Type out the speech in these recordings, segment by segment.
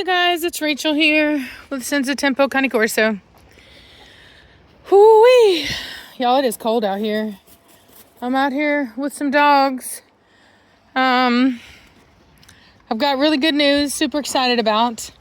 you guys, it's Rachel here with Senza Tempo Cane Corso. Whoo-wee! Y'all, it is cold out here. I'm out here with some dogs. I've got really good news, super excited about.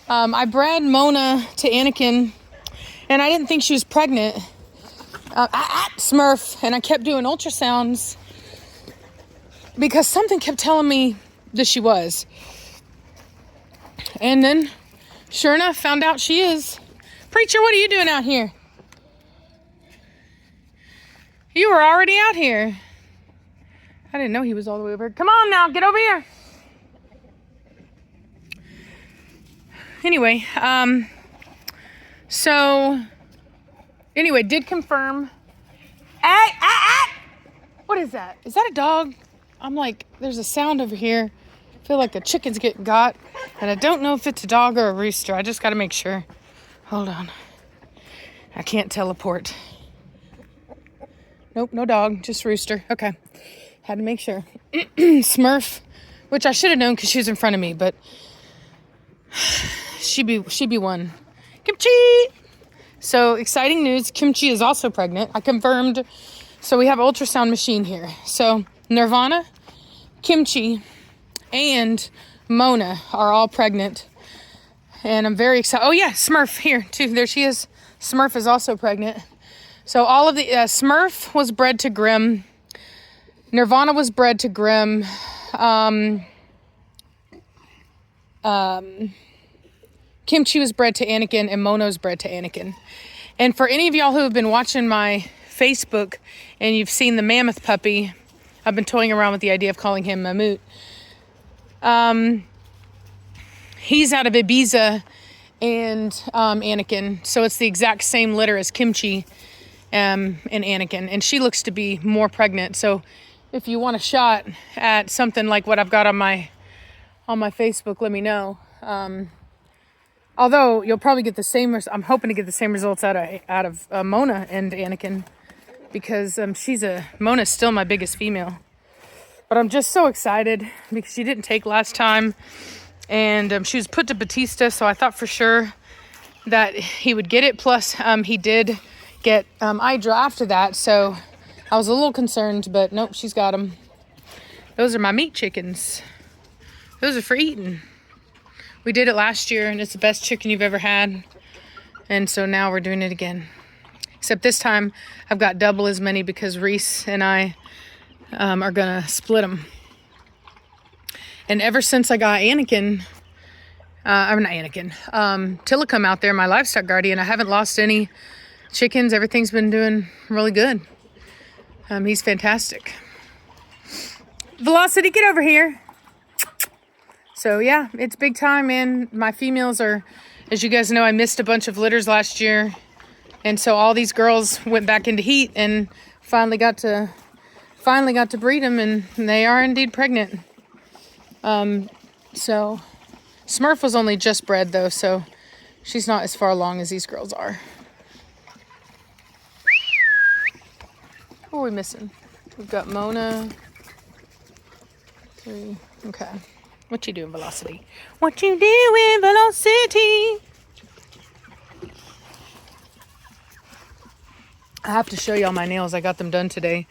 I bred Mona to Anakin, and I didn't think she was pregnant. Smurf, and I kept doing ultrasounds because something kept telling me that she was. And then, sure enough, found out she is. Preacher, what are you doing out here? You were already out here. I didn't know he was all the way over here. Come on now, get over here. Anyway, did confirm. What is that? Is that a dog? I'm like, there's a sound over here. I feel like a chicken's getting got. And I don't know if it's a dog or a rooster. I just got to make sure. Hold on. I can't teleport. Nope, no dog, just rooster. Okay. Had to make sure. Smurf, which I should have known because she was in front of me, but she be one. Kimchi! So exciting news. Kimchi is also pregnant. I confirmed. So we have an ultrasound machine here. So Nirvana, Kimchi, and Mona are all pregnant. And I'm very excited. Oh yeah, Smurf here too. There she is. Smurf is also pregnant. So all of the Smurf was bred to Grimm. Nirvana was bred to Grimm. Kimchi was bred to Anakin, and Mona was bred to Anakin. And for any of y'all who have been watching my Facebook and you've seen the mammoth puppy, I've been toying around with the idea of calling him Mammut. He's out of Ibiza and Anakin, so it's the exact same litter as Kimchi and Anakin, and she looks to be more pregnant. So if you want a shot at something like what I've got on my Facebook, let me know. Although you'll probably get the same. I'm hoping to get the same results out of Mona and Anakin, because Mona's still my biggest female. But I'm just so excited because she didn't take last time, and she was put to Batista, so I thought for sure that he would get it. Plus, he did get Idra after that, so I was a little concerned, but nope, she's got them. Those are my meat chickens. Those are for eating. We did it last year, and it's the best chicken you've ever had. And so now we're doing it again. Except this time, I've got double as many because Reese and I are going to split them. And ever since I got Anakin, Tillicum out there, my livestock guardian, I haven't lost any chickens. Everything's been doing really good. He's fantastic. Velocity, get over here. So yeah, it's big time, man. My females are, as you guys know, I missed a bunch of litters last year. And so all these girls went back into heat and finally got to breed them, and they are indeed pregnant. So Smurf was only just bred though, so she's not as far along as these girls are. Who are we missing? We've got Mona. 3. Okay. What you doing, Velocity? What you doing, Velocity? I have to show y'all my nails. I got them done today.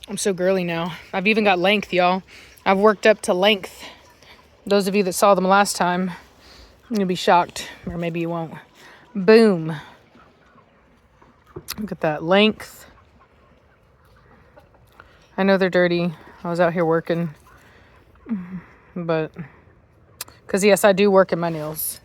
I'm so girly now. I've even got length, y'all. I've worked up to length. Those of you that saw them last time, you're gonna be shocked, or maybe you won't. Boom. Look at that length. I know they're dirty. I was out here working. But, because yes, I do work in my nails.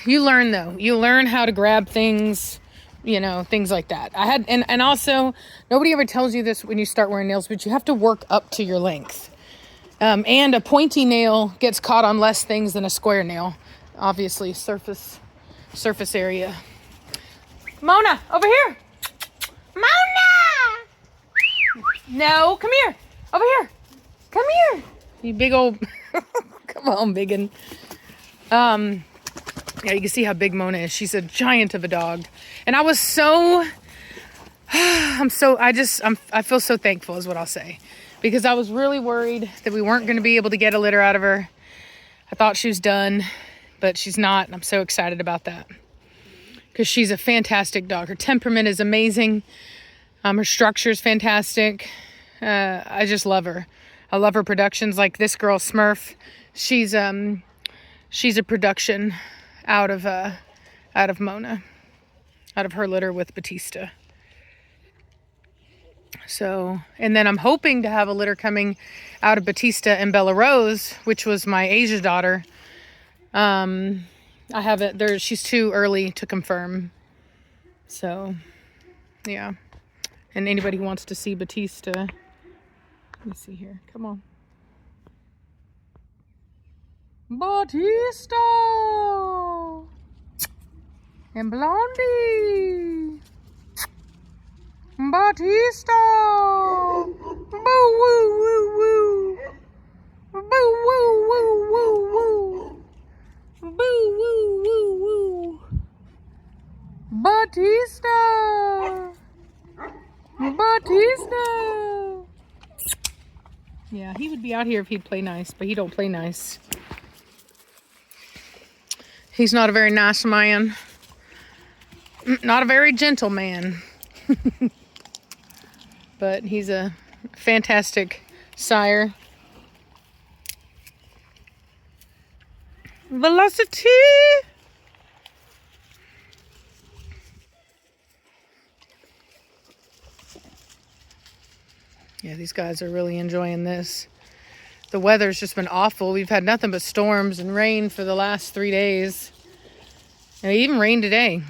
You learn though. You learn how to grab things, things like that. And also, nobody ever tells you this when you start wearing nails, but you have to work up to your length. And a pointy nail gets caught on less things than a square nail. Obviously, surface area. Mona, over here. Mona! No, come here. Over here. Come here. You big old... Come on, biggin. Yeah, you can see how big Mona is. She's a giant of a dog. And I was so... I feel so thankful is what I'll say. Because I was really worried that we weren't going to be able to get a litter out of her. I thought she was done, but she's not. And I'm so excited about that because she's a fantastic dog. Her temperament is amazing. Her structure is fantastic. I just love her. I love her productions. Like this girl Smurf, she's a production out of Mona, out of her litter with Batista. So, and then I'm hoping to have a litter coming out of Batista and Bella Rose, which was my Asia daughter. I have it there. She's too early to confirm. So, yeah. And anybody who wants to see Batista, let me see here. Come on. Batista and Blondie. Batista. Boo woo woo woo. Boo woo woo woo woo. Boo woo woo woo. Batista. Batista. Yeah, he would be out here if he'd play nice, but he don't play nice. He's not a very nice man. Not a very gentle man. But he's a fantastic sire. Velocity. Yeah, these guys are really enjoying this. The weather's just been awful. We've had nothing but storms and rain for the last 3 days. And it even rained today,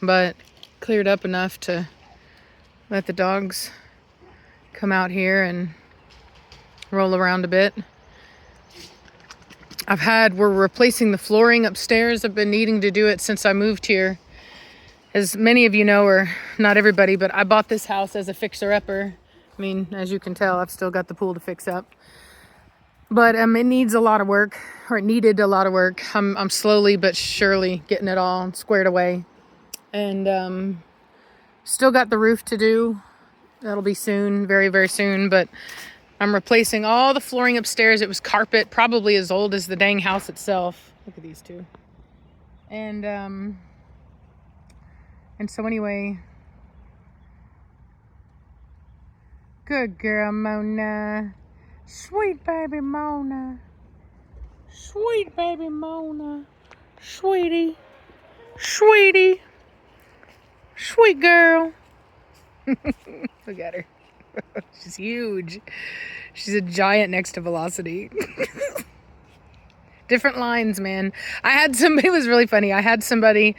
but cleared up enough to let the dogs come out here and roll around a bit. We're replacing the flooring upstairs. I've been needing to do it since I moved here. As many of you know, or not everybody, but I bought this house as a fixer-upper. I mean, as you can tell, I've still got the pool to fix up. But it needs a lot of work, or it needed a lot of work. I'm slowly but surely getting it all squared away. And still got the roof to do. That'll be soon, very, very soon. But I'm replacing all the flooring upstairs. It was carpet, probably as old as the dang house itself. Look at these two. And so anyway, good girl, Mona. Sweet baby Mona. Sweet baby Mona. Sweetie. Sweetie. Sweet girl. Look at her. She's huge. She's a giant next to Velocity. Different lines, man. It was really funny. I had somebody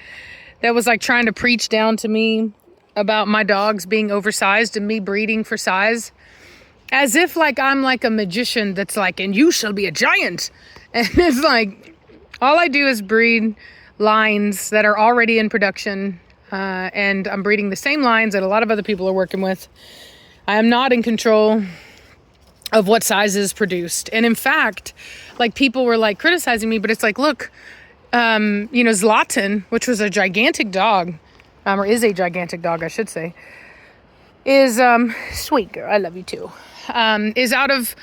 that was like trying to preach down to me about my dogs being oversized and me breeding for size. As if like I'm like a magician that's like, and you shall be a giant. And it's like, all I do is breed lines that are already in production. And I'm breeding the same lines that a lot of other people are working with. I am not in control of what size is produced. And in fact, like people were like criticizing me, but it's like, look, Zlatan, which was a gigantic dog, or is a gigantic dog, I should say, is, sweet girl, I love you too, is out of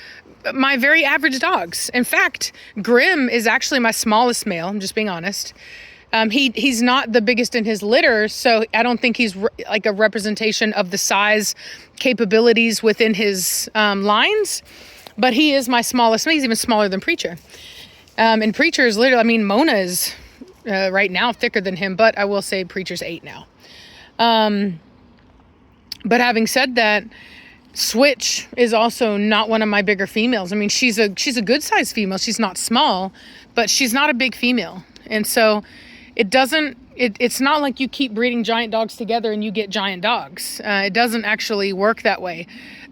my very average dogs. In fact, Grim is actually my smallest male. I'm just being honest. He's not the biggest in his litter, so I don't think he's like a representation of the size capabilities within his lines, but he is my smallest. He's even smaller than Preacher. And Preacher is literally, I mean, Mona is right now thicker than him, but I will say Preacher's 8 now. But having said that, Switch is also not one of my bigger females. I mean, she's a good sized female. She's not small, but she's not a big female. And so it's not like you keep breeding giant dogs together and you get giant dogs. It doesn't actually work that way.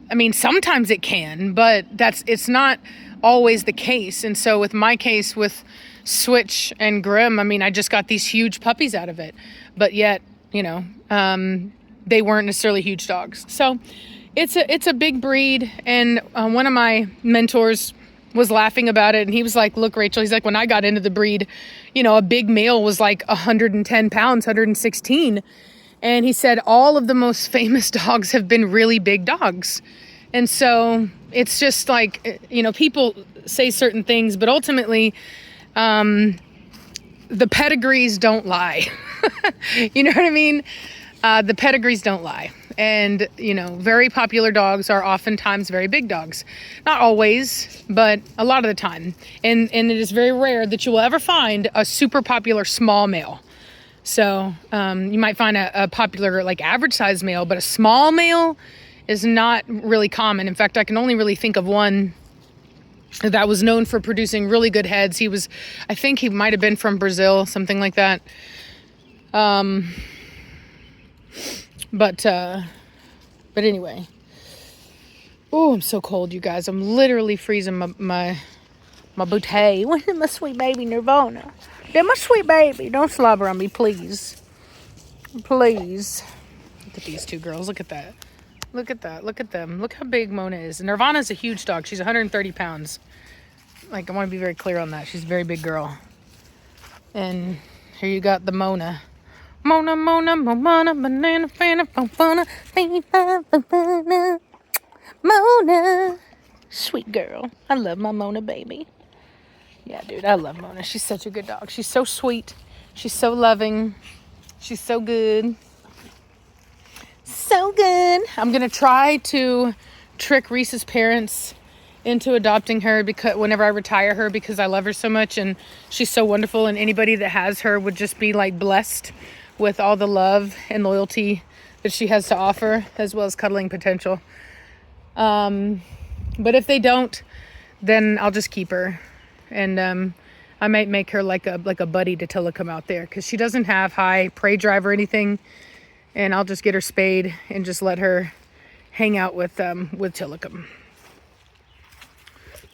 I mean, sometimes it can, but it's not always the case. And so with my case with Switch and Grim, I mean, I just got these huge puppies out of it, but yet, they weren't necessarily huge dogs. So it's a big breed. And one of my mentors was laughing about it, and he was like, look, Rachel, he's like, when I got into the breed, a big male was like 110 pounds, 116. And he said all of the most famous dogs have been really big dogs. And so it's just like, people say certain things, but ultimately The pedigrees don't lie. You know what I mean? The pedigrees don't lie. And, you know, very popular dogs are oftentimes very big dogs. Not always, but a lot of the time. And it is very rare that you will ever find a super popular small male. So you might find a popular, like, average size male, but a small male is not really common. In fact, I can only really think of one that was known for producing really good heads. I think he might have been from Brazil, something like that. But anyway. Oh, I'm so cold, you guys. I'm literally freezing my booty. My sweet baby Nirvana. Yeah, my sweet baby. Don't slobber on me, please. Please. Look at these two girls. Look at that. Look at that. Look at them. Look how big Mona is. Nirvana's a huge dog. She's 130 pounds. Like, I want to be very clear on that. She's a very big girl. And here you got the Mona. Mona, Mona, Mona, banana, banana, banana, banana, Mona. Sweet girl. I love my Mona baby. Yeah, dude, I love Mona. She's such a good dog. She's so sweet. She's so loving. She's so good. So good. I'm going to try to trick Reese's parents into adopting her because whenever I retire her, because I love her so much and she's so wonderful, and anybody that has her would just be like blessed with all the love and loyalty that she has to offer, as well as cuddling potential. But if they don't, then I'll just keep her, and I might make her like a buddy to Tillicum out there, because she doesn't have high prey drive or anything, and I'll just get her spayed and just let her hang out with Tillicum.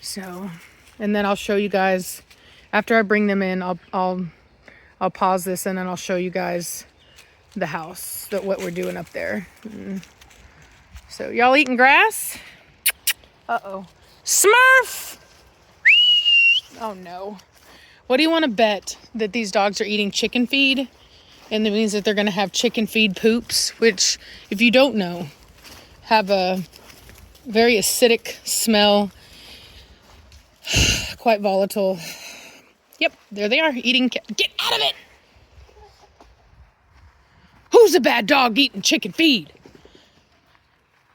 So, and then I'll show you guys after I bring them in. I'll pause this and then I'll show you guys the house, what we're doing up there. So y'all eating grass? Uh-oh. Smurf! Oh no. What do you want to bet that these dogs are eating chicken feed? And that means that they're going to have chicken feed poops, which, if you don't know, have a very acidic smell. Quite volatile. Yep, there they are, eating. Get out of it! Who's a bad dog eating chicken feed?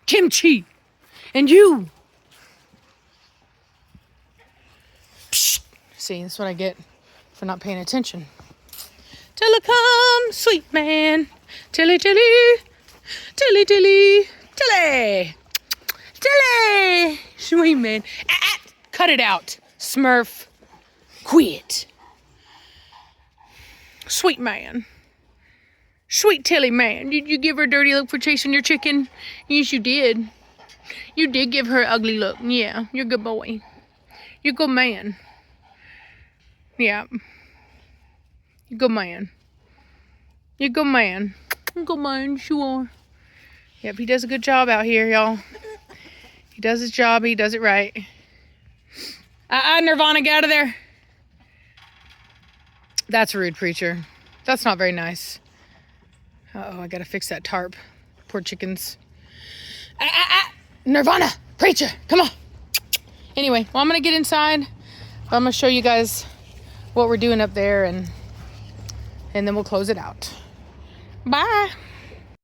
Kimchi. And you. Psst. See, that's what I get for not paying attention. Tillicum, sweet man. Tilly, tilly. Tilly, tilly. Tilly. Tilly. Sweet man. Cut it out, Smurf. Quit. Sweet man. Sweet Tilly man. Did you give her a dirty look for chasing your chicken? Yes, you did. You did give her an ugly look. Yeah, you're a good boy. You're a good man. Yeah. You're a good man. You're a good man. You're a good man, sure. Yep, he does a good job out here, y'all. He does his job. He does it right. Nirvana, get out of there. That's rude, preacher. That's not very nice. Uh-oh, I gotta fix that tarp. Poor chickens. Nirvana, preacher, come on. Anyway, well, I'm gonna get inside. I'm gonna show you guys what we're doing up there, and then we'll close it out. Bye.